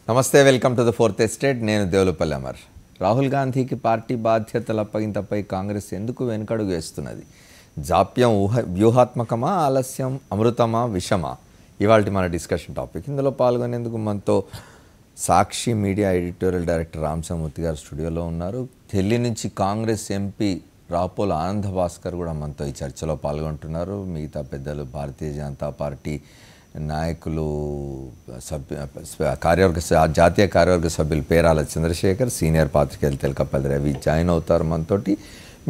నమస్తే, welcome to the fourth estate. నేను దేవులపల్లి అమర్. రాహుల్ గాంధీకి పార్టీ బాధ్యతల అప్పగింతపై కాంగ్రెస్ ఎందుకు వెనుకడుగు వేస్తున్నది? జాప్యం వ్యూహాత్మకమా, ఆలస్యం అమృతమా, విషమా? ఇవాళ మన డిస్కషన్ టాపిక్. ఇందులో పాల్గొనేందుకు మనతో సాక్షి మీడియా ఎడిటోరియల్ డైరెక్టర్ రామచంద్రమూర్తి గారు స్టూడియోలో ఉన్నారు. ఢిల్లీ నుంచి కాంగ్రెస్ ఎంపీ రాపోల ఆనంద భాస్కర్ కూడా మనతో ఈ చర్చలో పాల్గొంటున్నారు. మిగతా పెద్దలు, భారతీయ జనతా పార్టీ నాయకులు, జాతీయ కార్యవర్గ సభ్యులు పేరాల చంద్రశేఖర్, సీనియర్ పాత్రికేయులు తెలకపల్లి రవి జాయిన్ అవుతారు మనతోటి.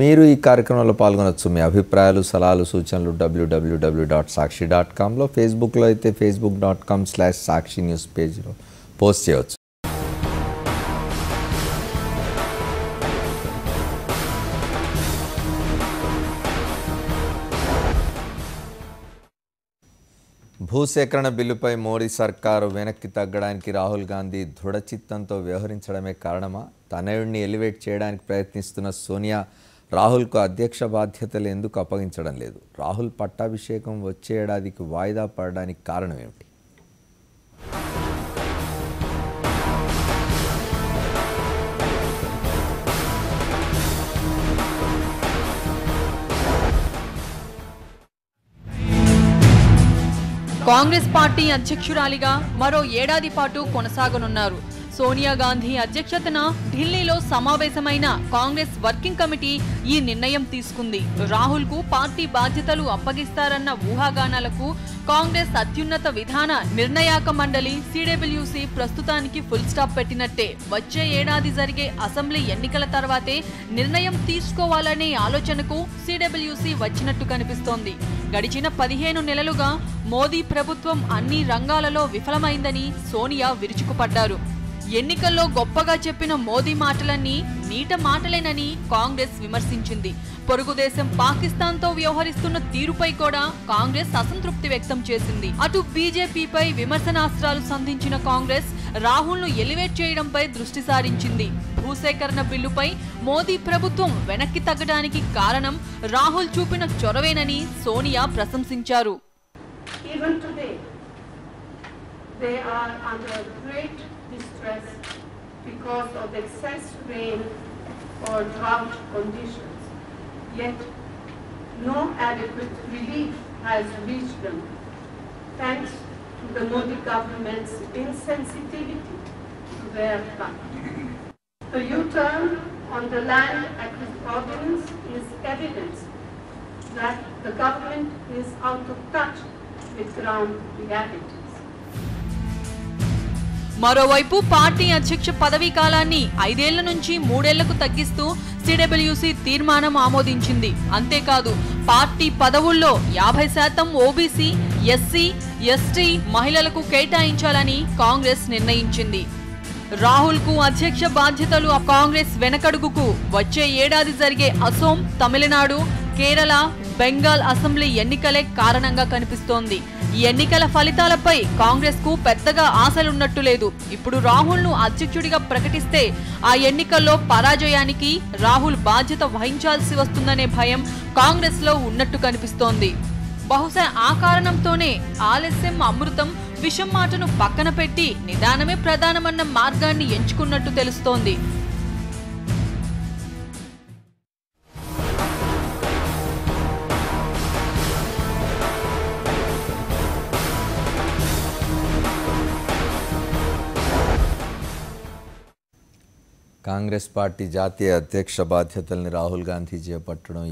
మీరు ఈ కార్యక్రమంలో పాల్గొనవచ్చు. మీ అభిప్రాయాలు, సలహాలు, సూచనలు www.sakshi.comలో, ఫేస్బుక్లో అయితే facebook.com/sakshi న్యూస్ పేజ్లో పోస్ట్ చేయవచ్చు. భూసేకరణ బిల్లుపై మోడీ సర్కారు వెనక్కి తగ్గడానికి రాహుల్ గాంధీ దృఢచిత్తంతో వ్యవహరించడమే కారణమా? తనయుడిని ఎలివేట్ చేయడానికి ప్రయత్నిస్తున్న సోనియా రాహుల్కు అధ్యక్ష బాధ్యతలు ఎందుకు అప్పగించడం లేదు? రాహుల్ పట్టాభిషేకం వచ్చే ఏడాదికి వాయిదా పడడానికి కారణం ఏమిటి? కాంగ్రెస్ పార్టీ అధ్యక్షురాలిగా మరో ఏడాది పాటు కొనసాగనున్నారు. సోనియా గాంధీ అధ్యక్షతన ఢిల్లీలో సమావేశమైన కాంగ్రెస్ వర్కింగ్ కమిటీ ఈ నిర్ణయం తీసుకుంది. రాహుల్ కు పార్టీ బాధ్యతలు అప్పగిస్తారన్న ఊహాగానాలకు కాంగ్రెస్ అత్యున్నత విధాన నిర్ణయాక మండలి CWC ప్రస్తుతానికి ఫుల్ స్టాప్ పెట్టినట్టే. వచ్చే ఏడాది జరిగే అసెంబ్లీ ఎన్నికల తర్వాతే నిర్ణయం తీసుకోవాలనే ఆలోచనకు CWC వచ్చినట్టు కనిపిస్తోంది. గడిచిన 15 నెలలుగా మోదీ ప్రభుత్వం అన్ని రంగాలలో విఫలమైందని సోనియా విరుచుకుపడ్డారు. ఎన్నికల్లో గొప్పగా చెప్పిన మోదీ మాటలన్నీ నీట మాటలేనని కాంగ్రెస్ విమర్శించింది. పొరుగు దేశం పాకిస్తాన్తో వ్యవహరిస్తున్న తీరుపై కూడా కాంగ్రెస్ అసంతృప్తి వ్యక్తం చేసింది. అటు బీజేపీపై విమర్శనాస్త్రాలు సంధించిన కాంగ్రెస్ రాహుల్ను ఎలివేట్ చేయడంపై దృష్టి సారించింది. భూసేకరణ బిల్లుపై మోదీ ప్రభుత్వం వెనక్కి తగ్గడానికి కారణం రాహుల్ చూపిన చొరవేనని సోనియా ప్రశంసించారు. Distress because of excess rain or drought conditions, yet no adequate relief has reached them, thanks to the Modi government's insensitivity to their plight. The U-turn on the land acquisition ordinance is evidence that the government is out of touch with ground realities. మరోవైపు party అధ్యక్ష పదవీ కాలాన్ని 5 ఏళ్ల నుంచి 3 ఏళ్లకు తగ్గిస్తూ CWC తీర్మానం ఆమోదించింది. అంతేకాదు పార్టీ పదవుల్లో 50% OBC, SC, ST మహిళలకు కేటాయించాలని కాంగ్రెస్ నిర్ణయించింది. రాహుల్ కు అధ్యక్ష బాధ్యతలు కాంగ్రెస్ వెనకడుగుకు వచ్చే ఏడాది జరిగే అసోం, తమిళనాడు, కేరళ, బెంగాల్ అసెంబ్లీ ఎన్నికలే కారణంగా కనిపిస్తోంది. ఈ ఎన్నికల ఫలితాలపై కాంగ్రెస్ కు పెద్దగా ఆశలున్నట్టు లేదు. ఇప్పుడు రాహుల్ ను అధ్యక్షుడిగా ప్రకటిస్తే ఆ ఎన్నికల్లో పరాజయానికి రాహుల్ బాధ్యత వహించాల్సి వస్తుందనే భయం కాంగ్రెస్ లో ఉన్నట్టు కనిపిస్తోంది. బహుశా ఆ కారణంతోనే ఆలస్యం అమృతం, విషం మాటను పక్కన పెట్టి నిదానమే ప్రధానమన్న మార్గాన్ని ఎంచుకున్నట్టు తెలుస్తోంది. కాంగ్రెస్ పార్టీ జాతీయ అధ్యక్ష బాధ్యతల్ని రాహుల్ గాంధీ చేపట్టడం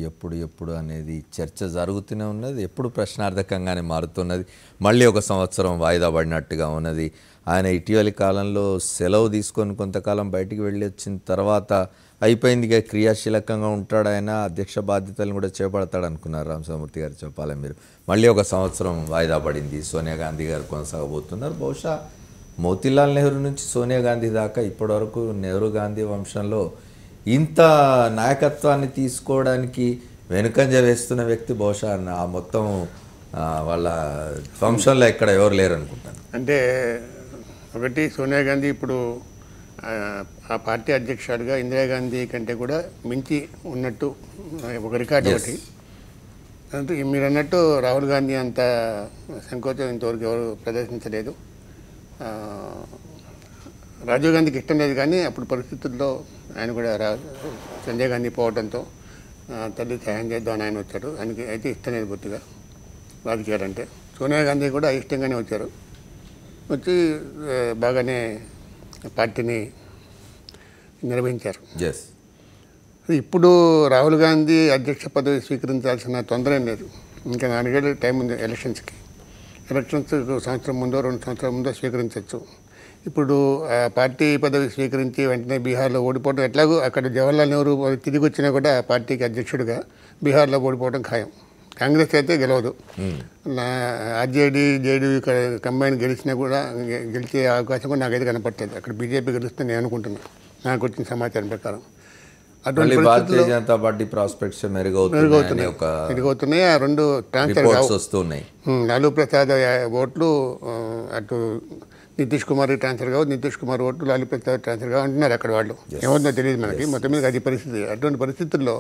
ఎప్పుడు అనేది చర్చ జరుగుతూనే ఉన్నది. ఎప్పుడు ప్రశ్నార్థకంగానే మారుతున్నది. మళ్ళీ ఒక సంవత్సరం వాయిదా పడినట్టుగా ఉన్నది. ఆయన ఇటీవలి కాలంలో సెలవు తీసుకొని కొంతకాలం బయటికి వెళ్ళి వచ్చిన తర్వాత అయిపోయింది, ఇక క్రియాశీలకంగా ఉంటాడు ఆయన, అధ్యక్ష బాధ్యతలను కూడా చేపడతాడు అనుకున్నారు. రామచంద్రమూర్తి గారు చెప్పాలి మీరు. మళ్ళీ ఒక సంవత్సరం వాయిదా పడింది. సోనియా గాంధీ గారు కొనసాగబోతున్నారు. బహుశా మోతీలాల్ నెహ్రూ నుంచి సోనియా గాంధీ దాకా ఇప్పటివరకు నెహ్రూ గాంధీ వంశంలో ఇంత నాయకత్వాన్ని తీసుకోవడానికి వెనుకంజ వేస్తున్న వ్యక్తి బహుశా ఆ మొత్తం వాళ్ళ వంశంలో ఎక్కడ ఎవరు లేరు అనుకుంటాను. అంటే ఒకటి, సోనియా గాంధీ ఇప్పుడు ఆ పార్టీ అధ్యక్షుడిగా ఇందిరాగాంధీ కంటే కూడా మించి ఉన్నట్టు ఒక రికార్డు ఒకటి. అంటే మీరు అన్నట్టు రాహుల్ గాంధీ అంత సంకోచం ఇంతవరకు ఎవరు ప్రదర్శించలేదు. రాజీవ్ గాంధీకి ఇష్టం లేదు, కానీ అప్పుడు పరిస్థితుల్లో ఆయన కూడా సంజయ్ గాంధీ పోవడంతో తల్లి సహాయం చేద్దామని ఆయన వచ్చారు. ఆయనకి అయితే ఇష్టం లేదు పూర్తిగా రాజకీయాలంటే. సోనియా గాంధీ కూడా ఇష్టంగానే వచ్చారు. వచ్చి బాగానే పార్టీని నిర్వహించారు. ఇప్పుడు రాహుల్ గాంధీ అధ్యక్ష పదవి స్వీకరించాల్సిన తొందర ఏం లేదు. ఇంకా 4 ఏళ్ళు టైం ఉంది ఎలక్షన్స్ సంవత్సరం ముందో 2 సంవత్సరాల ముందో స్వీకరించవచ్చు. ఇప్పుడు పార్టీ పదవి స్వీకరించి వెంటనే బీహార్లో ఓడిపోవడం, ఎట్లాగో అక్కడ జవహర్లాల్ నెహ్రూ తిరిగి వచ్చినా కూడా పార్టీకి అధ్యక్షుడిగా బీహార్లో ఓడిపోవడం ఖాయం. కాంగ్రెస్ అయితే గెలవదు. ఆర్జేడీ జేడీయూ కంబైన్ గెలిచినా కూడా గెలిచే అవకాశం కూడా నాకైతే కనపడలేదు. అక్కడ బీజేపీ గెలుస్తుంది నేను అనుకుంటున్నాను, నాకు వచ్చిన సమాచారం ప్రకారం. అటువంటి భారతీయ జనతా పార్టీ ప్రాస్పెక్ట్స్ మెరుగవుతున్నాయి. ఆ 2 ట్రాన్స్ఫర్ వస్తున్నాయి. లాలూ ప్రసాద్ ఓట్లు అటు నితీష్ కుమార్ ట్రాన్స్ఫర్ కావు, నితీష్ కుమార్ ఓట్లు లాలూ ప్రసాద్ ట్రాన్స్ఫర్ కావు అంటున్నారు అక్కడ వాళ్ళు. ఏమవుతుందో తెలియదు మనకి. మొత్తం మీద అది పరిస్థితి. అటువంటి పరిస్థితుల్లో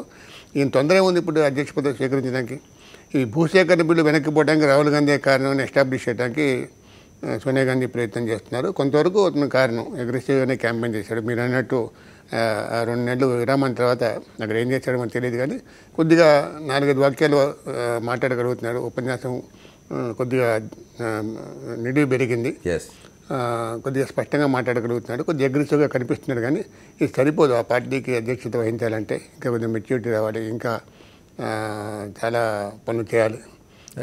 ఈయన తొందర ఏముంది ఇప్పుడు అధ్యక్ష పదవి స్వీకరించడానికి? ఈ భూసేకరణ బిల్లు వెనక్కిపోవడానికి రాహుల్ గాంధీ కారణం ఎస్టాబ్లిష్ చేయడానికి సోనియా గాంధీ ప్రయత్నం చేస్తున్నారు. కొంతవరకు అతను కారణం. అగ్రెసివ్గానే క్యాంపెయిన్ చేశాడు. మీరు అన్నట్టు 2 నెలలు విరామం తర్వాత అక్కడ ఏం చేశాడో మనకు తెలియదు, కానీ కొద్దిగా 4-5 వాక్యాలు మాట్లాడగలుగుతున్నాడు. ఉపన్యాసం కొద్దిగా నిడివి పెరిగింది, కొద్దిగా స్పష్టంగా మాట్లాడగలుగుతున్నాడు, కొద్దిగా అగ్రెసివ్గా కనిపిస్తున్నాడు. కానీ ఇది సరిపోదు. ఆ పార్టీకి అధ్యక్షత వహించాలంటే ఇంకా కొద్దిగా మెచ్యూరిటీ రావాలి, ఇంకా చాలా పనులు చేయాలి.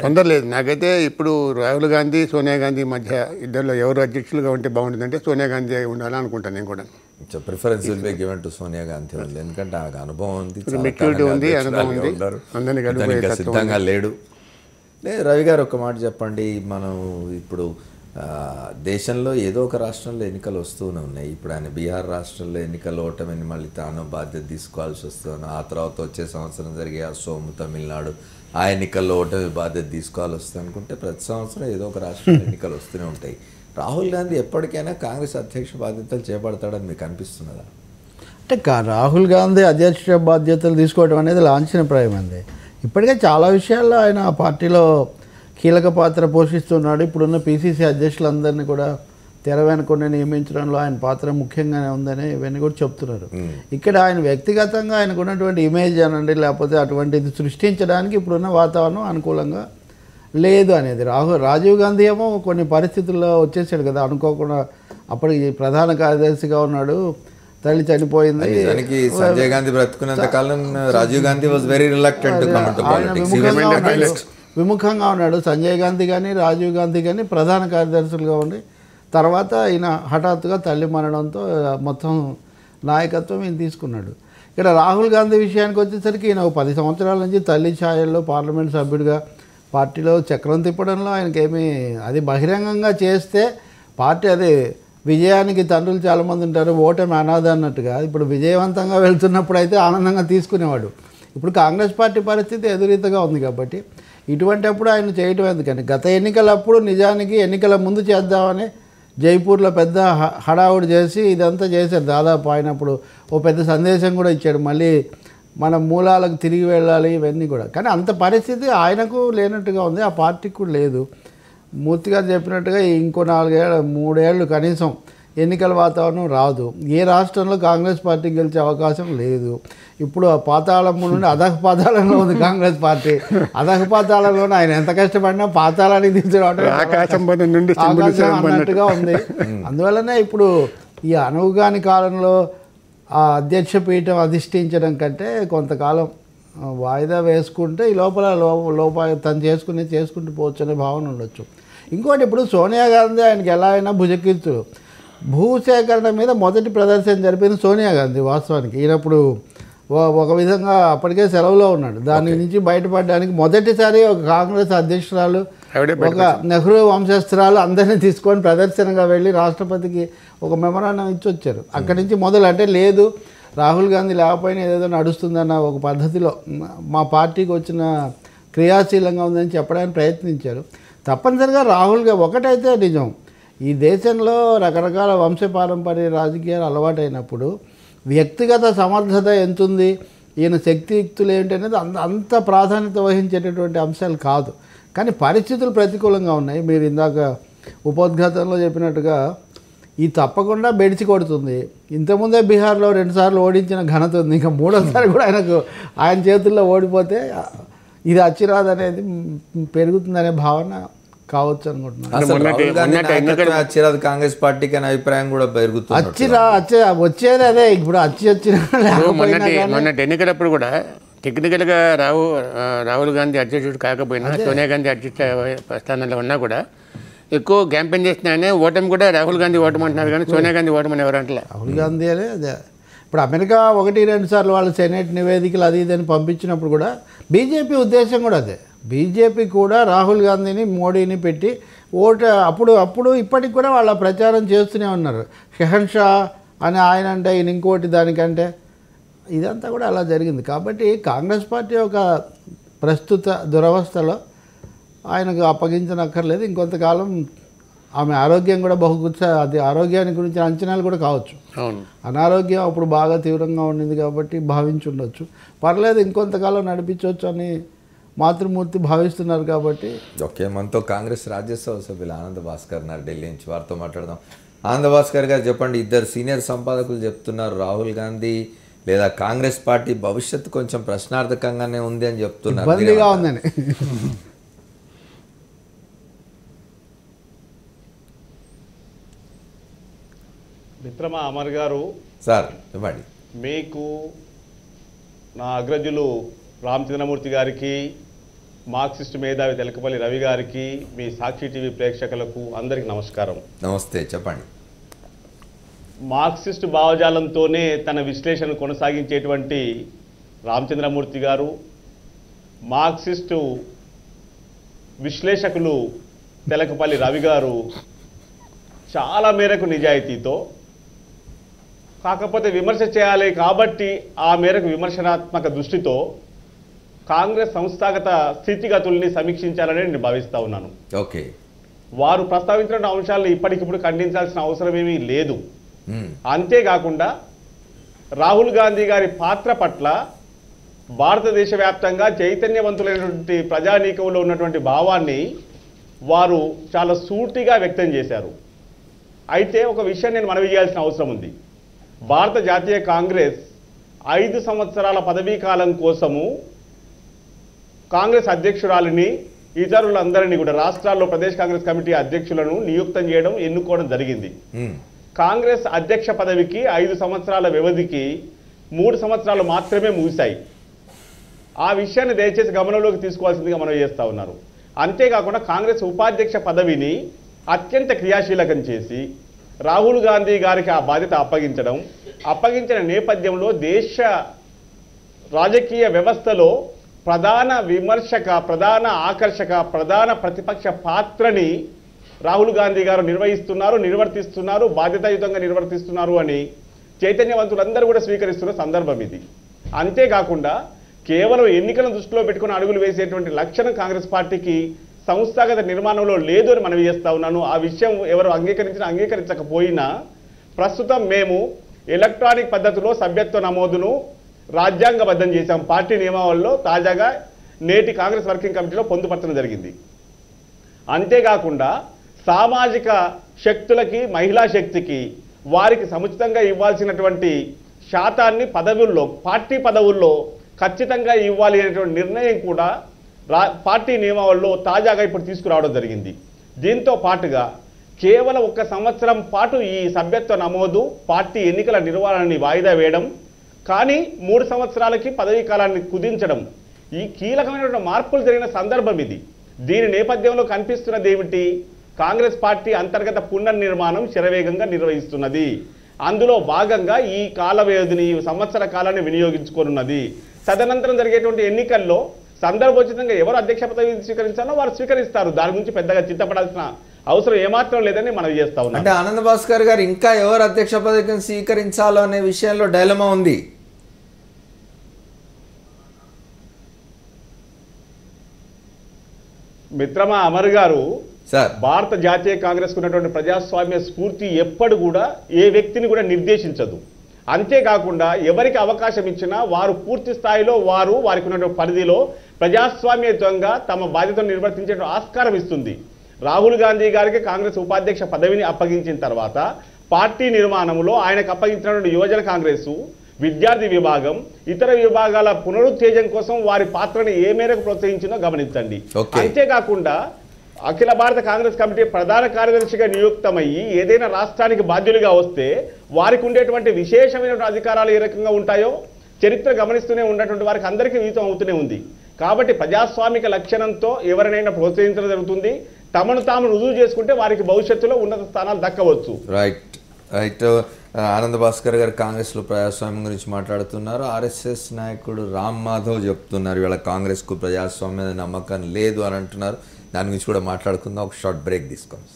తొందర లేదు. నాకైతే ఇప్పుడు రాహుల్ గాంధీ సోనియా గాంధీ మధ్య ఇద్దరిలో ఎవరు అధ్యక్షులుగా ఉంటే బాగుంటుందంటే సోనియా గాంధీ ఉండాలని అనుకుంటాను నేను కూడా. Preference will be given to Sonia Gandhi ఉంది, ఎందుకంటే ఆ అనుభవం ఉంది, మెచ్యూరిటీ ఉంది, అనుభవం ఉంది, అందరినీ కలిపి సిద్ధంగా లేడు. రవి గారు ఒక మాట చెప్పండి. మనం ఇప్పుడు దేశంలో ఏదో ఒక రాష్ట్రంలో ఎన్నికలు వస్తూనే ఉన్నాయి. ఇప్పుడు ఆయన బీహార్ రాష్ట్రంలో ఎన్నికలు ఓటమిని మళ్ళీ తాను బాధ్యత తీసుకోవాల్సి వస్తుంది. ఆ తర్వాత వచ్చే సంవత్సరం జరిగే అసోము, తమిళనాడు ఆ ఎన్నికల్లో ఓటమి బాధ్యత తీసుకోవాల్సి వస్తుంది అనుకుంటే ప్రతి సంవత్సరం ఏదో ఒక రాష్ట్రంలో ఎన్నికలు వస్తూనే ఉంటాయి. రాహుల్ గాంధీ ఎప్పటికైనా కాంగ్రెస్ అధ్యక్ష బాధ్యతలు చేపడతాడని మీకు అనిపిస్తున్నదా? అంటే రాహుల్ గాంధీ అధ్యక్ష బాధ్యతలు తీసుకోవడం అనేది లాంఛనప్రాయమైంది. ఇప్పటికే చాలా విషయాల్లో ఆయన పార్టీలో కీలక పాత్ర పోషిస్తున్నాడు. ఇప్పుడున్న పీసీసీ అధ్యక్షులందరినీ కూడా తెర వెనుకొని నియమించడంలో ఆయన పాత్ర ముఖ్యంగానే ఉందని ఇవన్నీ కూడా చెప్తున్నారు. ఇక్కడ ఆయన వ్యక్తిగతంగా ఆయనకు ఉన్నటువంటి ఇమేజ్ అనండి, లేకపోతే అటువంటిది సృష్టించడానికి ఇప్పుడున్న వాతావరణం అనుకూలంగా లేదు అనేది. రాజీవ్ గాంధీ ఏమో కొన్ని పరిస్థితుల్లో వచ్చేసాడు కదా అనుకోకుండా. అప్పటికి ప్రధాన కార్యదర్శిగా ఉన్నాడు, తల్లి చనిపోయింది. సంజయ్ గాంధీ బ్రతుకున్నంత కాలం Rajiv Gandhi was very reluctant to come to politics. విముఖంగా ఉన్నాడు. సంజయ్ గాంధీ కానీ రాజీవ్ గాంధీ కానీ ప్రధాన కార్యదర్శులుగా ఉండి తర్వాత ఈయన హఠాత్తుగా తల్లి మరణంతో మొత్తం నాయకత్వం ఈయన తీసుకున్నాడు. ఇక్కడ రాహుల్ గాంధీ విషయానికి వచ్చేసరికి ఈయన 10 సంవత్సరాల నుంచి తల్లి ఛాయల్లో పార్లమెంట్ సభ్యుడిగా పార్టీలో చక్రం తిప్పడంలో ఆయనకేమీ, అది బహిరంగంగా చేస్తే పార్టీ అదే విజయానికి తండ్రులు చాలామంది ఉంటారు, ఓటమి అనాథ అన్నట్టుగా. ఇప్పుడు విజయవంతంగా వెళ్తున్నప్పుడు అయితే ఆనందంగా తీసుకునేవాడు. ఇప్పుడు కాంగ్రెస్ పార్టీ పరిస్థితి ఎదురీతగా ఉంది కాబట్టి ఇటువంటిప్పుడు ఆయన చేయటం ఎందుకని. గత ఎన్నికలప్పుడు నిజానికి ఎన్నికల ముందు చేద్దామని జైపూర్లో పెద్ద హడావుడి చేసి ఇదంతా చేశారు. దాదాపు ఆయన అప్పుడు ఓ పెద్ద సందేశం కూడా ఇచ్చాడు, మళ్ళీ మన మూలాలకు తిరిగి వెళ్ళాలి ఇవన్నీ కూడా. కానీ అంత పరిస్థితి ఆయనకు లేనట్టుగా ఉంది, ఆ పార్టీకి కూడా లేదు. మూర్తి గారు చెప్పినట్టుగా ఇంకో 3 ఏళ్ళు కనీసం ఎన్నికల వాతావరణం రాదు. ఏ రాష్ట్రంలో కాంగ్రెస్ పార్టీ గెలిచే అవకాశం లేదు. ఇప్పుడు ఆ పాతాళం నుండి అధః పాతాళంలో ఉంది కాంగ్రెస్ పార్టీ. అధః పాతాళంలోనే ఆయన ఎంత కష్టపడినా పాతాళానికి తీసుకురావడం అన్నట్టుగా ఉంది. అందువల్లనే ఇప్పుడు ఈ అనువుగాని కాలంలో ఆ అధ్యక్ష పీఠం అధిష్ఠించడం కంటే కొంతకాలం వాయిదా వేసుకుంటే ఈ లోపల తను చేసుకుంటూ పోవచ్చు అనే భావన ఉండొచ్చు. ఇంకోటి, ఇప్పుడు సోనియా గాంధీ ఆయనకి ఎలా అయినా భుజకీర్తులు. భూసేకరణ మీద మొదటి ప్రదర్శన జరిపింది సోనియా గాంధీ. వాస్తవానికి ఈయనప్పుడు ఒక విధంగా అప్పటికే సెలవులో ఉన్నాడు. దాని నుంచి బయటపడడానికి మొదటిసారి ఒక కాంగ్రెస్ అధ్యక్షురాలు, ఒక నెహ్రూ వంశస్థురాలు అందరినీ తీసుకొని ప్రదర్శనగా వెళ్ళి రాష్ట్రపతికి ఒక మెమరాండం ఇచ్చి వచ్చారు. అక్కడి నుంచి మొదలు అంటే లేదు రాహుల్ గాంధీ లేకపోయినా ఏదేదో నడుస్తుందన్న ఒక పద్ధతిలో మా పార్టీకి వచ్చిన క్రియాశీలంగా ఉందని చెప్పడానికి ప్రయత్నించారు. తప్పనిసరిగా రాహుల్గా ఒకటైతే నిజం, ఈ దేశంలో రకరకాల వంశపారంపర్య రాజకీయాలు అలవాటైనప్పుడు వ్యక్తిగత సమర్థత ఎంతుంది, ఈయన శక్తియుక్తులు ఏంటి అనేది అంత ప్రాధాన్యత వహించేటటువంటి అంశాలు కాదు. కానీ పరిస్థితులు ప్రతికూలంగా ఉన్నాయి. మీరు ఇందాక ఉపోద్ఘాతంలో చెప్పినట్టుగా ఈ తప్పకుండా బెడిచి కొడుతుంది. ఇంతకుముందే బీహార్లో 2 సార్లు ఓడించిన ఘనత ఉంది. ఇంకా 3వసారి కూడా ఆయన చేతుల్లో ఓడిపోతే ఇది అచ్చిరాదు అనేది పెరుగుతుందనే భావన కావచ్చు అనుకుంటున్నాను. అసలు రాహుల్ గాంధీ నాయకత్వం అచ్చిరాదు కాంగ్రెస్ పార్టీకి అనే అభిప్రాయం కూడా పెరుగుతుంది. వచ్చేది అదే. ఇప్పుడు మొన్నటి ఎన్నికలప్పుడు కూడా టెక్నికల్గా రాహుల్ గాంధీ అధ్యక్షుడు కాకపోయినా, సోనియా గాంధీ అధ్యక్ష స్థానంలో ఉన్నా కూడా ఎక్కువ క్యాంపెయిన్ చేస్తున్నాయనే ఓటమి కూడా రాహుల్ గాంధీ ఓటమి అంటున్నారు, కానీ సోనియా గాంధీ ఓటమని ఎవరంటలే. రాహుల్ గాంధీ అనే అదే. ఇప్పుడు అమెరికా 1-2 సార్లు వాళ్ళు సెనేట్ నివేదికలు అది ఇదని పంపించినప్పుడు కూడా బీజేపీ ఉద్దేశం కూడా అదే. బీజేపీ కూడా రాహుల్ గాంధీని మోడీని పెట్టి అప్పుడు ఇప్పటికి కూడా వాళ్ళ ప్రచారం చేస్తూనే ఉన్నారు. షెహన్షా అని ఆయన అంటే ఈయన ఇంకోటి దానికంటే ఇదంతా కూడా అలా జరిగింది. కాబట్టి కాంగ్రెస్ పార్టీ ఒక ప్రస్తుత దురవస్థలో ఆయనకు అప్పగించనక్కర్లేదు. ఇంకొంతకాలం ఆమె ఆరోగ్యం కూడా అది ఆరోగ్యాన్ని గురించి అంచనాలు కూడా కావచ్చు. అనారోగ్యం అప్పుడు బాగా తీవ్రంగా ఉండింది కాబట్టి భావించుండొచ్చు. పర్లేదు ఇంకొంతకాలం నడిపించవచ్చు అని మాతృమూర్తి భావిస్తున్నారు కాబట్టి. ఓకే, మనతో కాంగ్రెస్ రాజ్యసభ సభ్యులు ఆనంద్ భాస్కర్ ఉన్నారు ఢిల్లీ నుంచి, వారితో మాట్లాడదాం. ఆనంద్ భాస్కర్ గారు చెప్పండి, ఇద్దరు సీనియర్ సంపాదకులు చెప్తున్నారు రాహుల్ గాంధీ లేదా కాంగ్రెస్ పార్టీ భవిష్యత్తు కొంచెం ప్రశ్నార్థకంగానే ఉంది అని చెప్తున్నారు. ఇబ్బందిగా ఉందని. మిత్రమా అమర్ గారు, సార్ చెప్పండి. మీకు నా అగ్రజులు రామచంద్రమూర్తి గారికి, మార్క్సిస్ట్ మేధావి తెలకపల్లి రవి గారికి, మీ సాక్షి టీవీ ప్రేక్షకులకు అందరికీ నమస్కారం. నమస్తే, చెప్పండి. మార్క్సిస్ట్ భావజాలంతోనే తన విశ్లేషణ కొనసాగించేటువంటి రామచంద్రమూర్తి గారు, మార్క్సిస్టు విశ్లేషకులు తెలకపల్లి రవి గారు చాలా మేరకు నిజాయితీతో, కాకపోతే విమర్శ చేయాలి కాబట్టి ఆ మేరకు విమర్శనాత్మక దృష్టితో కాంగ్రెస్ సంస్థాగత స్థితిగతుల్ని సమీక్షించాలని నేను భావిస్తూ ఉన్నాను. ఓకే, వారు ప్రస్తావించిన అంశాలను ఇప్పటికిప్పుడు ఖండించాల్సిన అవసరం ఏమీ లేదు. అంతేకాకుండా రాహుల్ గాంధీ గారి పాత్ర పట్ల భారతదేశ వ్యాప్తంగా చైతన్యవంతులైనటువంటి ప్రజానీకంలో ఉన్నటువంటి భావాన్ని వారు చాలా సూటిగా వ్యక్తం చేశారు. అయితే ఒక విషయం నేను మనవి చేయాల్సిన అవసరం ఉంది. భారత జాతీయ కాంగ్రెస్ 5 సంవత్సరాల పదవీ కాలం కోసము కాంగ్రెస్ అధ్యక్షురాలిని, ఇతరులందరినీ కూడా రాష్ట్రాల్లో ప్రదేశ్ కాంగ్రెస్ కమిటీ అధ్యక్షులను నియుక్తం చేయడం, ఎన్నుకోవడం జరిగింది. కాంగ్రెస్ అధ్యక్ష పదవికి 5 సంవత్సరాల వ్యవధికి 3 సంవత్సరాలు మాత్రమే ముగిశాయి. ఆ విషయాన్ని దయచేసి గమనంలోకి తీసుకోవాల్సిందిగా మనం చేస్తూ ఉన్నారు. అంతేకాకుండా కాంగ్రెస్ ఉపాధ్యక్ష పదవిని అత్యంత క్రియాశీలకం చేసి రాహుల్ గాంధీ గారికి ఆ బాధ్యత అప్పగించిన నేపథ్యంలో దేశ రాజకీయ వ్యవస్థలో ప్రధాన విమర్శక, ప్రధాన ఆకర్షక, ప్రధాన ప్రతిపక్ష పాత్రని రాహుల్ గాంధీ గారు నిర్వర్తిస్తున్నారు, బాధ్యతాయుతంగా నిర్వర్తిస్తున్నారు అని చైతన్యవంతులందరూ కూడా స్వీకరిస్తున్న సందర్భం ఇది. అంతేకాకుండా కేవలం ఎన్నికలను దృష్టిలో పెట్టుకుని అడుగులు వేసేటువంటి లక్షణం కాంగ్రెస్ పార్టీకి సంస్థాగత నిర్మాణంలో లేదు అని మనవి చేస్తా ఉన్నాను. ఆ విషయం ఎవరు అంగీకరించకపోయినా ప్రస్తుతం మేము ఎలక్ట్రానిక్ పద్ధతిలో సభ్యత్వ నమోదును రాజ్యాంగబద్ధం చేశాం. పార్టీ నియమావళిలో తాజాగా నేటి కాంగ్రెస్ వర్కింగ్ కమిటీలో పొందుపరచడం జరిగింది. అంతేకాకుండా సామాజిక శక్తులకి, మహిళా శక్తికి వారికి సముచితంగా ఇవ్వాల్సినటువంటి శాతాన్ని పార్టీ పదవుల్లో ఖచ్చితంగా ఇవ్వాలి అనేటువంటి నిర్ణయం కూడా పార్టీ నియమావళిలో తాజాగా ఇప్పుడు తీసుకురావడం జరిగింది. దీంతో పాటుగా కేవలం 1 సంవత్సరం పాటు ఈ సభ్యత్వ నమోదు, పార్టీ ఎన్నికల నిర్వహణని వాయిదా వేయడం, కానీ 3 సంవత్సరాలకి పదవీ కాలాన్ని కుదించడం, ఈ కీలకమైనటువంటి మార్పులు జరిగిన సందర్భం ఇది. దీని నేపథ్యంలో కనిపిస్తున్నది ఏమిటి? కాంగ్రెస్ పార్టీ అంతర్గత పునర్నిర్మాణం శరవేగంగా నిర్వహిస్తున్నది. అందులో భాగంగా ఈ కాల వ్యవధిని, ఈ సంవత్సర కాలాన్ని వినియోగించుకోనున్నది. తదనంతరం జరిగేటువంటి ఎన్నికల్లో సందర్భోచితంగా ఎవరు అధ్యక్ష పదవి స్వీకరించాలో వారు స్వీకరిస్తారు. దాని గురించి పెద్దగా చింతపడాల్సిన అవసరం ఏమాత్రం లేదని మనం చేస్తా ఉన్నాం. అంటే ఆనంద్ భాస్కర్ గారు, ఇంకా ఎవరు అధ్యక్ష పదవిని స్వీకరించాలో అనే విషయంలో డైలమా ఉంది. మిత్రమా అమర్ గారు, సార్, భారత జాతీయ కాంగ్రెస్ ఉన్నటువంటి ప్రజాస్వామ్య స్ఫూర్తి ఎప్పుడు కూడా ఏ వ్యక్తిని కూడా నిర్దేశించదు. అంతేకాకుండా ఎవరికి అవకాశం ఇచ్చినా వారు పూర్తి స్థాయిలో వారికి ఉన్నటువంటి పరిధిలో ప్రజాస్వామ్యయుతంగా తమ బాధ్యతను నిర్వర్తించే ఆస్కారం ఇస్తుంది. రాహుల్ గాంధీ గారికి కాంగ్రెస్ ఉపాధ్యక్ష పదవిని అప్పగించిన తర్వాత పార్టీ నిర్మాణంలో ఆయనకు అప్పగించినటువంటి యువజన కాంగ్రెస్, విద్యార్థి విభాగం, ఇతర విభాగాల పునరుత్తేజం కోసం వారి పాత్రను ఏ మేరకు ప్రోత్సహించిందో గమనించండి. అంతేకాకుండా అఖిల భారత కాంగ్రెస్ కమిటీ ప్రధాన కార్యదర్శిగా నియుక్తమయ్యి ఏదైనా రాష్ట్రానికి బాధ్యులుగా వస్తే వారికి ఉండేటువంటి విశేషమైన అధికారాలు ఏ రకంగా ఉంటాయో చరిత్ర గమనిస్తూనే ఉన్నటువంటి వారికి అందరికీ విదితం అవుతూనే ఉంది. కాబట్టి ప్రజాస్వామిక లక్షణంతో ఎవరినైనా ప్రోత్సహించడం జరుగుతుంది. తమను తాము రుజువు చేసుకుంటే వారికి భవిష్యత్తులో ఉన్నత స్థానాలు దక్కవచ్చు. రైట్ ఆనంద్ భాస్కర్ గారు కాంగ్రెస్లో ప్రజాస్వామ్యం గురించి మాట్లాడుతున్నారు. ఆర్ఎస్ఎస్ నాయకుడు రామ్ మాధవ్ చెప్తున్నారు ఇవాళ కాంగ్రెస్కు ప్రజాస్వామ్యం నమ్మకం లేదు అని అంటున్నారు. దాని గురించి కూడా మాట్లాడుకుందాం. ఒక షార్ట్ బ్రేక్ తీసుకోండి.